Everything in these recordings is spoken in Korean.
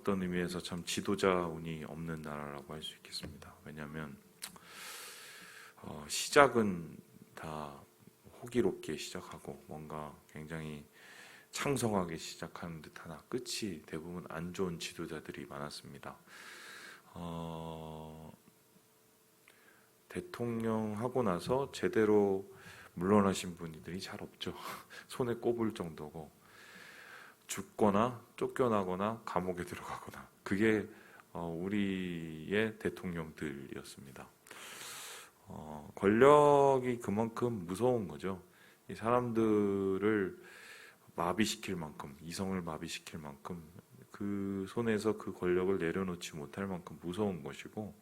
어떤 의미에서 참 지도자운이 없는 나라라고 할 수 있겠습니다. 왜냐하면 시작은 다 호기롭게 시작하고 뭔가 굉장히 창성하게 시작하는 듯하나 끝이 대부분 안 좋은 지도자들이 많았습니다. 대통령 하고 나서 제대로 물러나신 분들이 잘 없죠. 손에 꼽을 정도고 죽거나 쫓겨나거나 감옥에 들어가거나 그게 우리의 대통령들이었습니다. 권력이 그만큼 무서운 거죠. 이 사람들을 마비시킬 만큼, 이성을 마비시킬 만큼 그 손에서 그 권력을 내려놓지 못할 만큼 무서운 것이고,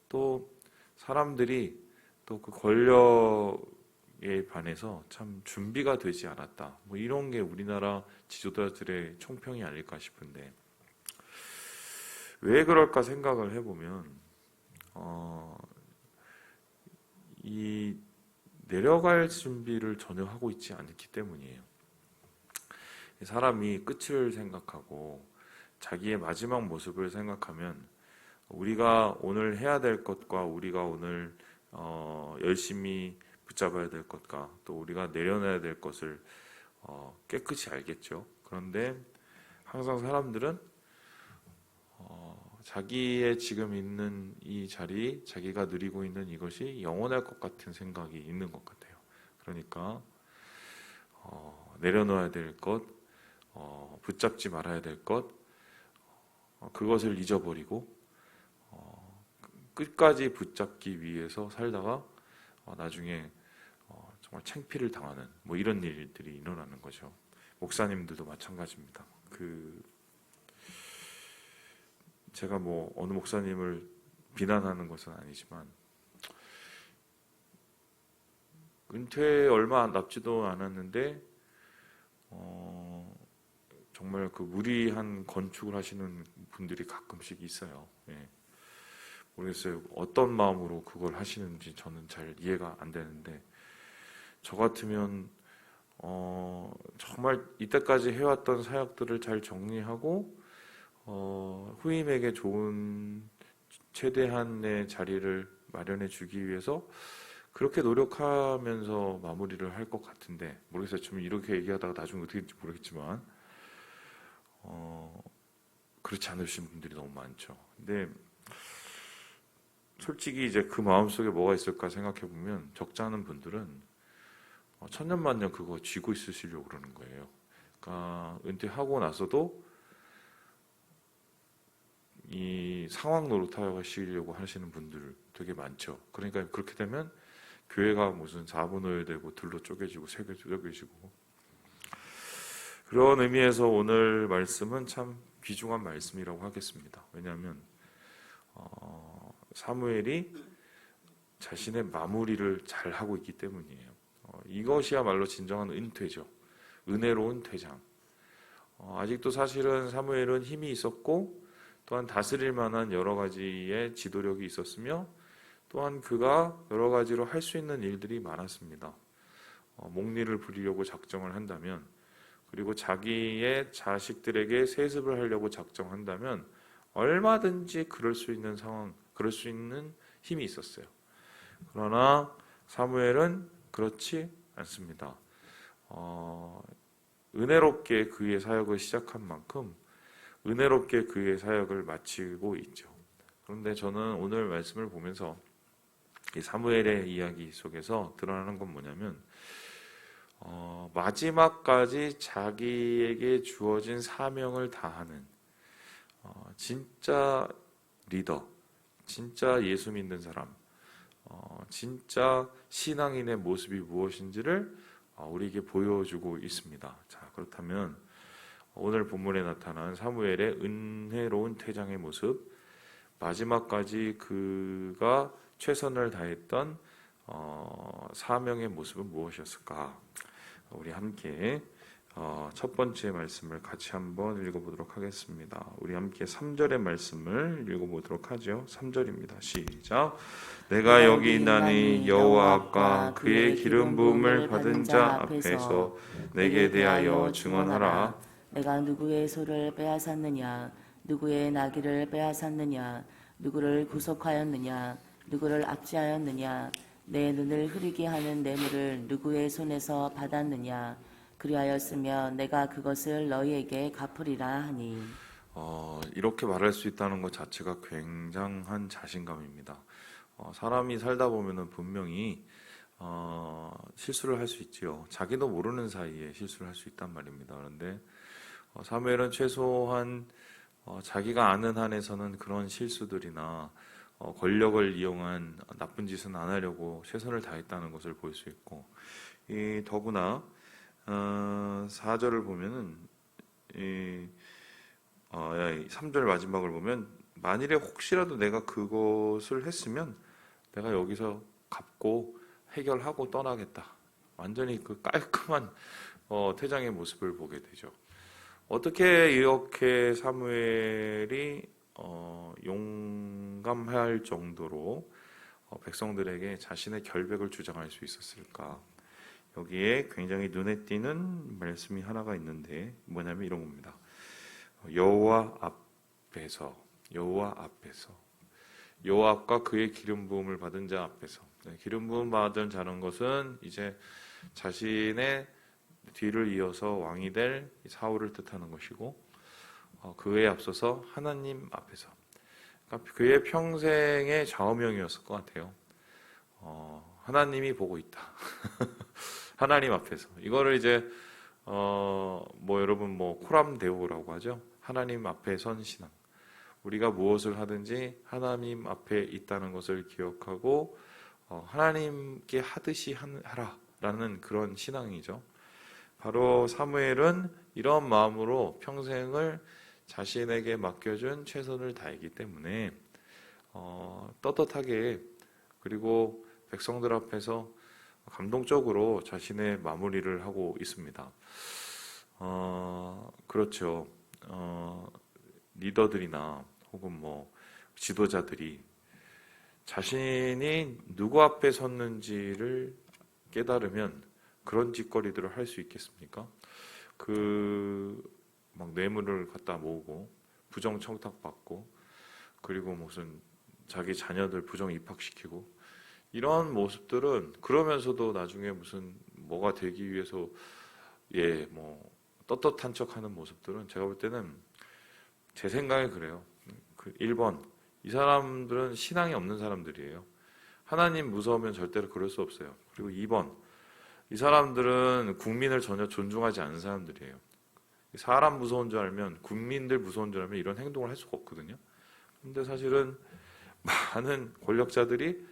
또 사람들이 또 그 권력에 반해서 참 준비가 되지 않았다. 뭐 이런 게 우리나라 지도자들의 총평이 아닐까 싶은데, 왜 그럴까 생각을 해보면 이 내려갈 준비를 전혀 하고 있지 않기 때문이에요. 사람이 끝을 생각하고 자기의 마지막 모습을 생각하면 우리가 오늘 해야 될 것과 우리가 오늘 열심히 붙잡아야 될 것과 또 우리가 내려놔야 될 것을 깨끗이 알겠죠. 그런데 항상 사람들은 자기의 지금 있는 이 자리, 자기가 누리고 있는 이것이 영원할 것 같은 생각이 있는 것 같아요. 그러니까 내려놓아야 될 것, 붙잡지 말아야 될 것, 그것을 잊어버리고 끝까지 붙잡기 위해서 살다가 나중에 정말 창피를 당하는 뭐 이런 일들이 일어나는 거죠. 목사님들도 마찬가지입니다. 제가 뭐 어느 목사님을 비난하는 것은 아니지만 은퇴 얼마 남지도 않았는데 정말 그 무리한 건축을 하시는 분들이 가끔씩 있어요. 예. 모르겠어요. 어떤 마음으로 그걸 하시는지 저는 잘 이해가 안 되는데, 저 같으면 정말 이때까지 해왔던 사역들을 잘 정리하고 후임에게 좋은 최대한의 자리를 마련해 주기 위해서 그렇게 노력하면서 마무리를 할 것 같은데, 모르겠어요. 좀 이렇게 얘기하다가 나중에 어떻게 될지 모르겠지만 그렇지 않으신 분들이 너무 많죠. 근데 솔직히 이제 그 마음속에 뭐가 있을까 생각해 보면 적지 않은 분들은 천년만년 그거 쥐고 있으시려고 그러는 거예요. 그러니까 은퇴하고 나서도 이 상황 노릇하시려고 하시는 분들 되게 많죠. 그러니까 그렇게 되면 교회가 무슨 4분의 5 되고 둘로 쪼개지고 세개 쪼개지고, 그런 의미에서 오늘 말씀은 참 귀중한 말씀이라고 하겠습니다. 왜냐하면 사무엘이 자신의 마무리를 잘 하고 있기 때문이에요. 이것이야말로 진정한 은퇴죠. 은혜로운 퇴장. 아직도 사실은 사무엘은 힘이 있었고 또한 다스릴 만한 여러 가지의 지도력이 있었으며 또한 그가 여러 가지로 할 수 있는 일들이 많았습니다. 목리를 부리려고 작정을 한다면, 그리고 자기의 자식들에게 세습을 하려고 작정한다면 얼마든지 그럴 수 있는 상황, 그럴 수 있는 힘이 있었어요. 그러나 사무엘은 그렇지 않습니다. 은혜롭게 그의 사역을 시작한 만큼 은혜롭게 그의 사역을 마치고 있죠. 그런데 저는 오늘 말씀을 보면서 이 사무엘의 이야기 속에서 드러나는 건 뭐냐면 마지막까지 자기에게 주어진 사명을 다하는 진짜 리더, 진짜 예수 믿는 사람, 진짜 신앙인의 모습이 무엇인지를 우리에게 보여주고 있습니다. 자, 그렇다면 오늘 본문에 나타난 사무엘의 은혜로운 퇴장의 모습, 마지막까지 그가 최선을 다했던 사명의 모습은 무엇이었을까? 우리 함께 첫 번째 말씀을 같이 한번 읽어보도록 하겠습니다. 우리 함께 3절의 말씀을 읽어보도록 하죠. 3절입니다. 시작. 내가 여기 있나니 여호와 앞과 그의 기름 부음을 받은 자 앞에서 내게 대하여 증언하라. 내가 누구의 소를 빼앗았느냐? 누구의 나귀를 빼앗았느냐? 누구를 구속하였느냐? 누구를 압제하였느냐? 내 눈을 흐리게 하는 뇌물을 누구의 손에서 받았느냐? 그리하였으면 내가 그것을 너희에게 갚으리라 하니. 이렇게 말할 수 있다는 것 자체가 굉장한 자신감입니다. 사람이 살다 보면은 분명히 실수를 할 수 있지요. 자기도 모르는 사이에 실수를 할 수 있단 말입니다. 그런데 사무엘은 최소한 자기가 아는 한에서는 그런 실수들이나 권력을 이용한 나쁜 짓은 안 하려고 최선을 다했다는 것을 볼 수 있고, 더구나 4절을 보면은 3절 마지막을 보면 만일에 혹시라도 내가 그것을 했으면 내가 여기서 갚고 해결하고 떠나겠다. 완전히 그 깔끔한 퇴장의 모습을 보게 되죠. 어떻게 이렇게 사무엘이 용감할 정도로 백성들에게 자신의 결백을 주장할 수 있었을까? 여기에 굉장히 눈에 띄는 말씀이 하나가 있는데 뭐냐면 이런 겁니다. 여호와 앞에서 여호와과 그의 기름 부음을 받은 자 앞에서. 기름 부음 받은 자는 것은 이제 자신의 뒤를 이어서 왕이 될 사울을 뜻하는 것이고, 그에 앞서서 하나님 앞에서, 그러니까 그의 평생의 좌우명이었을 것 같아요. 하나님이 보고 있다. 하나님 앞에서. 이거를 이제 여러분 코람데오라고 하죠. 하나님 앞에 선 신앙. 우리가 무엇을 하든지 하나님 앞에 있다는 것을 기억하고 하나님께 하듯이 하라라는 그런 신앙이죠. 바로 사무엘은 이런 마음으로 평생을 자신에게 맡겨준 최선을 다했기 때문에 떳떳하게, 그리고 백성들 앞에서 감동적으로 자신의 마무리를 하고 있습니다. 그렇죠. 리더들이나 혹은 지도자들이 자신이 누구 앞에 섰는지를 깨달으면 그런 짓거리들을 할 수 있겠습니까? 막 뇌물을 갖다 모으고 부정 청탁받고, 그리고 무슨 자기 자녀들 부정 입학시키고, 이런 모습들은 그러면서도 나중에 무슨 뭐가 되기 위해서 떳떳한 척하는 모습들은 제가 볼 때는 제 생각에 그래요. 1번, 이 사람들은 신앙이 없는 사람들이에요. 하나님 무서우면 절대로 그럴 수 없어요. 그리고 2번, 이 사람들은 국민을 전혀 존중하지 않는 사람들이에요. 사람 무서운 줄 알면, 국민들 무서운 줄 알면 이런 행동을 할 수가 없거든요. 근데 사실은 많은 권력자들이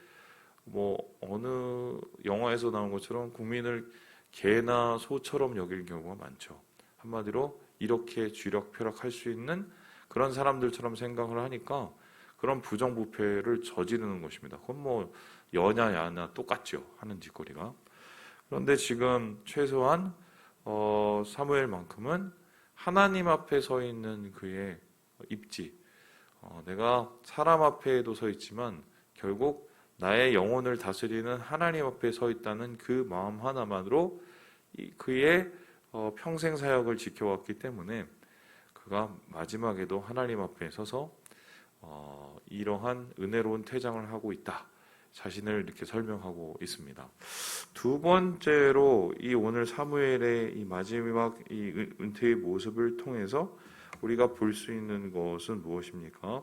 어느 영화에서 나온 것처럼 국민을 개나 소처럼 여길 경우가 많죠. 한마디로 이렇게 쥐락펴락할 수 있는 그런 사람들처럼 생각을 하니까 그런 부정부패를 저지르는 것입니다. 그건 여냐 야나 똑같죠, 하는 짓거리가. 그런데 지금 최소한 사무엘만큼은 하나님 앞에 서 있는 그의 입지, 내가 사람 앞에도 서 있지만 결국 나의 영혼을 다스리는 하나님 앞에 서 있다는 그 마음 하나만으로 그의 평생 사역을 지켜왔기 때문에 그가 마지막에도 하나님 앞에 서서 이러한 은혜로운 퇴장을 하고 있다, 자신을 이렇게 설명하고 있습니다. 두 번째로 이 오늘 사무엘의 이 마지막 이 은퇴의 모습을 통해서 우리가 볼 수 있는 것은 무엇입니까?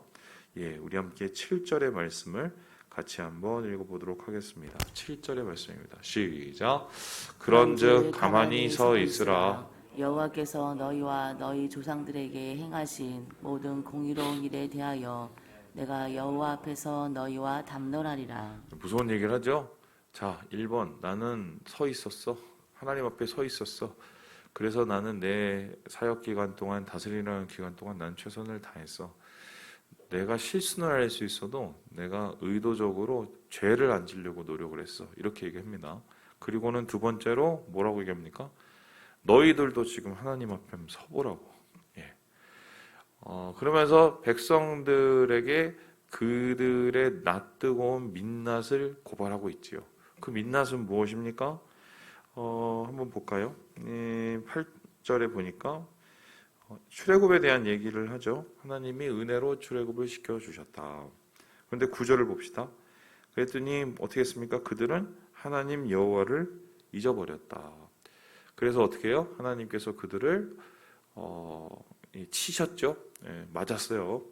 우리 함께 7절의 말씀을 같이 한번 읽어보도록 하겠습니다. 7절의 말씀입니다. 시작. 그런즉 가만히 서 있으라. 여호와께서 너희와 너희 조상들에게 행하신 모든 공의로운 일에 대하여 내가 여호와 앞에서 너희와 담론하리라. 무서운 얘기를 하죠. 자, 1번, 나는 서 있었어. 하나님 앞에 서 있었어. 그래서 나는 내 사역 기간 동안, 다스리는 기간 동안 난 최선을 다했어. 내가 실수는 할 수 있어도 내가 의도적으로 죄를 안 지려고 노력을 했어. 이렇게 얘기합니다. 그리고는 두 번째로 뭐라고 얘기합니까? 너희들도 지금 하나님 앞에 서보라고. 그러면서 백성들에게 그들의 낯뜨거운 민낯을 고발하고 있지요. 그 민낯은 무엇입니까? 한번 볼까요? 8절에 보니까 출애굽에 대한 얘기를 하죠. 하나님이 은혜로 출애굽을 시켜주셨다. 그런데 9절을 봅시다. 그랬더니 어떻게 했습니까? 그들은 하나님 여호와를 잊어버렸다. 그래서 어떻게 해요? 하나님께서 그들을 치셨죠. 맞았어요.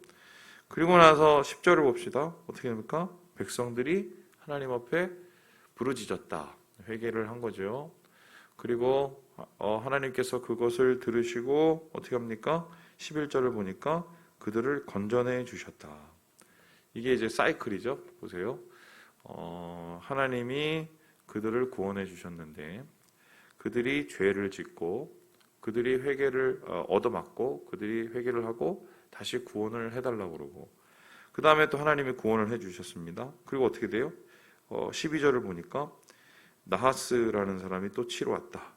그리고 나서 10절을 봅시다. 어떻게 됩니까? 백성들이 하나님 앞에 부르짖었다. 회개를 한 거죠. 그리고 하나님께서 그것을 들으시고 어떻게 합니까? 11절을 보니까 그들을 건져내 주셨다. 이게 이제 사이클이죠. 보세요. 하나님이 그들을 구원해 주셨는데 그들이 죄를 짓고 그들이 회개를 얻어맞고 그들이 회개를 하고 다시 구원을 해달라고 그러고 그 다음에 또 하나님이 구원을 해주셨습니다. 그리고 어떻게 돼요? 12절을 보니까 나하스라는 사람이 또 치러 왔다.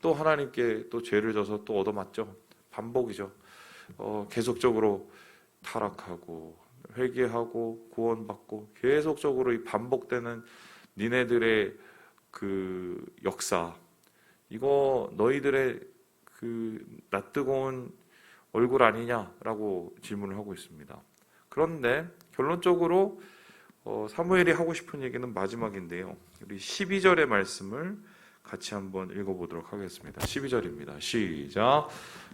또 하나님께 또 죄를 져서 또 얻어맞죠. 반복이죠. 계속적으로 타락하고 회개하고 구원받고 계속적으로 이 반복되는 니네들의 그 역사, 이거 너희들의 그 낯뜨거운 얼굴 아니냐라고 질문을 하고 있습니다. 그런데 결론적으로 사무엘이 하고 싶은 얘기는 마지막인데요. 우리 12절의 말씀을 같이 한번 읽어보도록 하겠습니다. 12절입니다. 시작.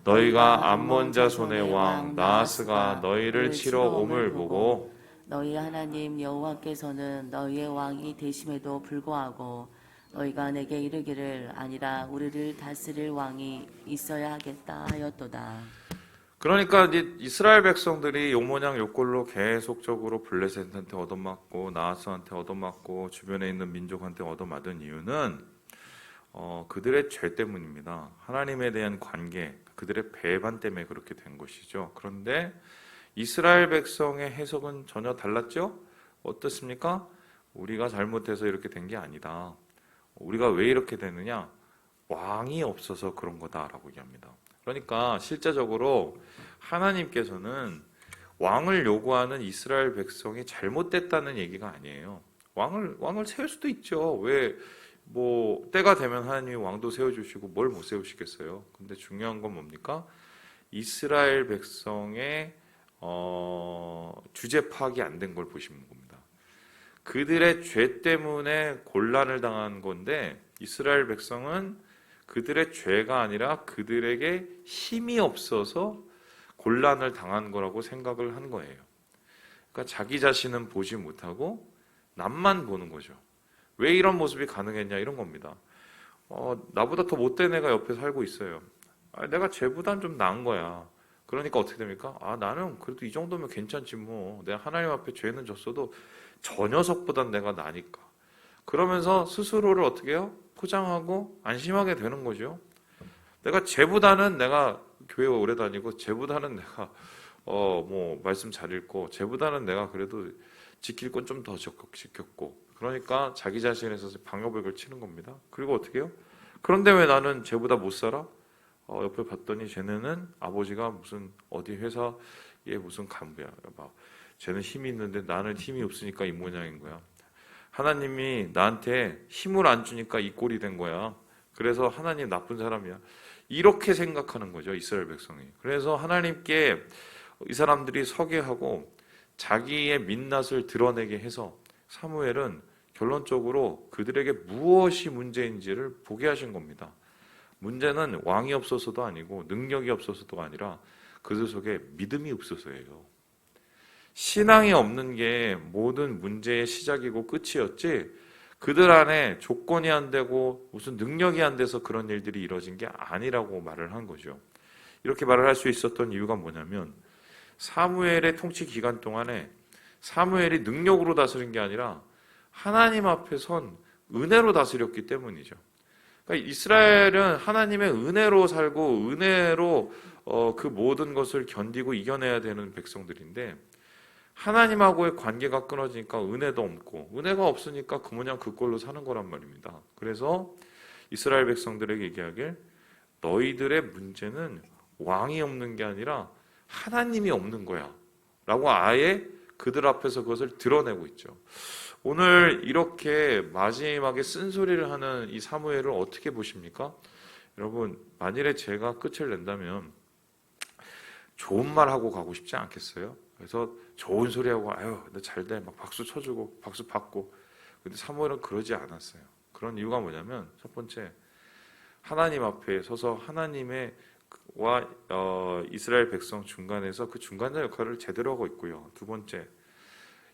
너희가 암몬 자손의 왕 나하스가 너희를 치러 옴을 보고 너희 하나님 여호와께서는 너희의 왕이 되심에도 불구하고 너희가 내게 이르기를 아니라 우리를 다스릴 왕이 있어야 하겠다 하였도다. 그러니까 이제 이스라엘 백성들이 요모냥 요꼴로 계속적으로 블레셋한테 얻어맞고 나하스한테 얻어맞고 주변에 있는 민족한테 얻어맞은 이유는 그들의 죄 때문입니다. 하나님에 대한 관계, 그들의 배반 때문에 그렇게 된 것이죠. 그런데 이스라엘 백성의 해석은 전혀 달랐죠? 어떻습니까? 우리가 잘못해서 이렇게 된 게 아니다. 우리가 왜 이렇게 되느냐? 왕이 없어서 그런 거다라고 얘기합니다. 그러니까 실제적으로 하나님께서는 왕을 요구하는 이스라엘 백성이 잘못됐다는 얘기가 아니에요. 왕을 세울 수도 있죠. 왜 때가 되면 하나님이 왕도 세워주시고 뭘 못 세우시겠어요. 근데 중요한 건 뭡니까? 이스라엘 백성의 주제 파악이 안 된 걸 보시는 겁니다. 그들의 죄 때문에 곤란을 당한 건데 이스라엘 백성은 그들의 죄가 아니라 그들에게 힘이 없어서 곤란을 당한 거라고 생각을 한 거예요. 그러니까 자기 자신은 보지 못하고 남만 보는 거죠. 왜 이런 모습이 가능했냐 이런 겁니다. 나보다 더 못된 애가 옆에 살고 있어요. 내가 쟤보단 좀 나은 거야. 그러니까 어떻게 됩니까? 나는 그래도 이 정도면 괜찮지 뭐. 내가 하나님 앞에 죄는 졌어도 저 녀석보단 내가 나니까. 그러면서 스스로를 어떻게 해요? 포장하고 안심하게 되는 거죠. 내가 교회 오래 다니고 쟤보다는 내가 말씀 잘 읽고 쟤보다는 내가 그래도 지킬 건 좀 더 적극 지켰고 그러니까 자기 자신에 있어서 방어벽을 치는 겁니다. 그리고 어떻게 해요? 그런데 왜 나는 쟤보다 못 살아? 옆에 봤더니 쟤네는 아버지가 무슨 어디 회사에 무슨 간부야. 쟤는 힘이 있는데 나는 힘이 없으니까 이 모양인 거야. 하나님이 나한테 힘을 안 주니까 이 꼴이 된 거야. 그래서 하나님 나쁜 사람이야. 이렇게 생각하는 거죠, 이스라엘 백성이. 그래서 하나님께 이 사람들이 서게 하고 자기의 민낯을 드러내게 해서 사무엘은 결론적으로 그들에게 무엇이 문제인지를 보게 하신 겁니다. 문제는 왕이 없어서도 아니고 능력이 없어서도 아니라 그들 속에 믿음이 없어서예요. 신앙이 없는 게 모든 문제의 시작이고 끝이었지 그들 안에 조건이 안 되고 무슨 능력이 안 돼서 그런 일들이 이루어진 게 아니라고 말을 한 거죠. 이렇게 말을 할 수 있었던 이유가 뭐냐면 사무엘의 통치 기간 동안에 사무엘이 능력으로 다스린 게 아니라 하나님 앞에 선 은혜로 다스렸기 때문이죠. 그러니까 이스라엘은 하나님의 은혜로 살고 은혜로 그 모든 것을 견디고 이겨내야 되는 백성들인데 하나님하고의 관계가 끊어지니까 은혜도 없고 은혜가 없으니까 그 모양 그 꼴로 사는 거란 말입니다. 그래서 이스라엘 백성들에게 얘기하길 너희들의 문제는 왕이 없는 게 아니라 하나님이 없는 거야 라고 아예 그들 앞에서 그것을 드러내고 있죠. 오늘 이렇게 마지막에 쓴소리를 하는 이 사무엘을 어떻게 보십니까? 여러분, 만일에 제가 끝을 낸다면 좋은 말 하고 가고 싶지 않겠어요? 그래서 좋은 소리 하고 아유, 너 잘 돼. 막 박수 쳐주고 박수 받고. 근데 사무엘은 그러지 않았어요. 그런 이유가 뭐냐면 첫 번째, 하나님 앞에 서서 하나님의 이스라엘 백성 중간에서 그 중간자 역할을 제대로 하고 있고요. 두 번째,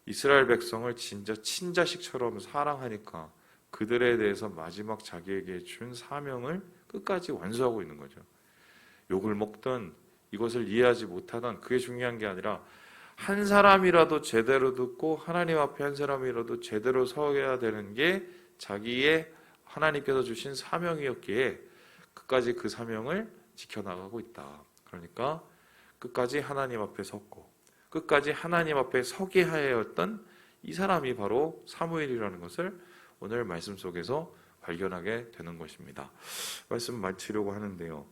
이스라엘 백성을 진짜 친자식처럼 사랑하니까 그들에 대해서 마지막 자기에게 준 사명을 끝까지 완수하고 있는 거죠. 욕을 먹든 이것을 이해하지 못하든 그게 중요한 게 아니라 한 사람이라도 제대로 듣고 하나님 앞에 한 사람이라도 제대로 서야 되는 게 자기의 하나님께서 주신 사명이었기에 끝까지 그 사명을 지켜나가고 있다. 그러니까 끝까지 하나님 앞에 섰고 끝까지 하나님 앞에 서게 하였던 이 사람이 바로 사무엘이라는 것을 오늘 말씀 속에서 발견하게 되는 것입니다. 말씀 마치려고 하는데요.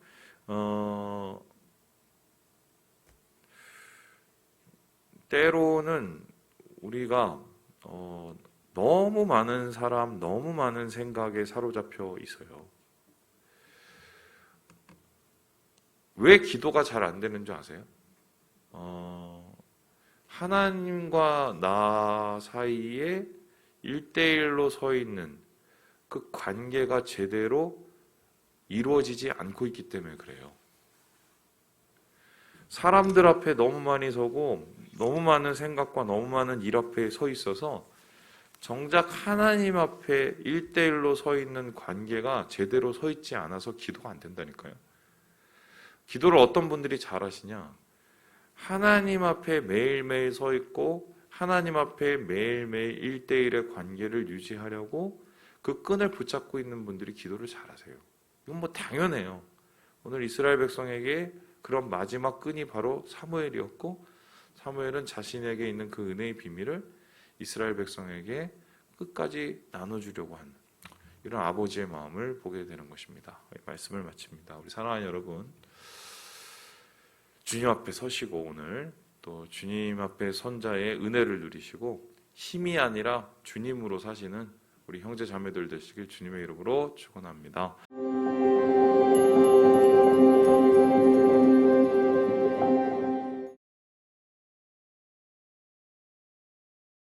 때로는 우리가 너무 많은 사람, 너무 많은 생각에 사로잡혀 있어요. 왜 기도가 잘 안 되는 줄 아세요? 하나님과 나 사이에 1대1로 서 있는 그 관계가 제대로 이루어지지 않고 있기 때문에 그래요. 사람들 앞에 너무 많이 서고 너무 많은 생각과 너무 많은 일 앞에 서 있어서 정작 하나님 앞에 1대1로 서 있는 관계가 제대로 서 있지 않아서 기도가 안 된다니까요. 기도를 어떤 분들이 잘 하시냐? 하나님 앞에 매일매일 서 있고 하나님 앞에 매일매일 1대1의 관계를 유지하려고 그 끈을 붙잡고 있는 분들이 기도를 잘 하세요. 이건 뭐 당연해요. 오늘 이스라엘 백성에게 그런 마지막 끈이 바로 사무엘이었고 사무엘은 자신에게 있는 그 은혜의 비밀을 이스라엘 백성에게 끝까지 나눠주려고 하는 이런 아버지의 마음을 보게 되는 것입니다. 말씀을 마칩니다. 우리 사랑하는 여러분, 주님 앞에 서시고 오늘 또 주님 앞에 선 자의 은혜를 누리시고 힘이 아니라 주님으로 사시는 우리 형제 자매들 되시길 주님의 이름으로 축원합니다.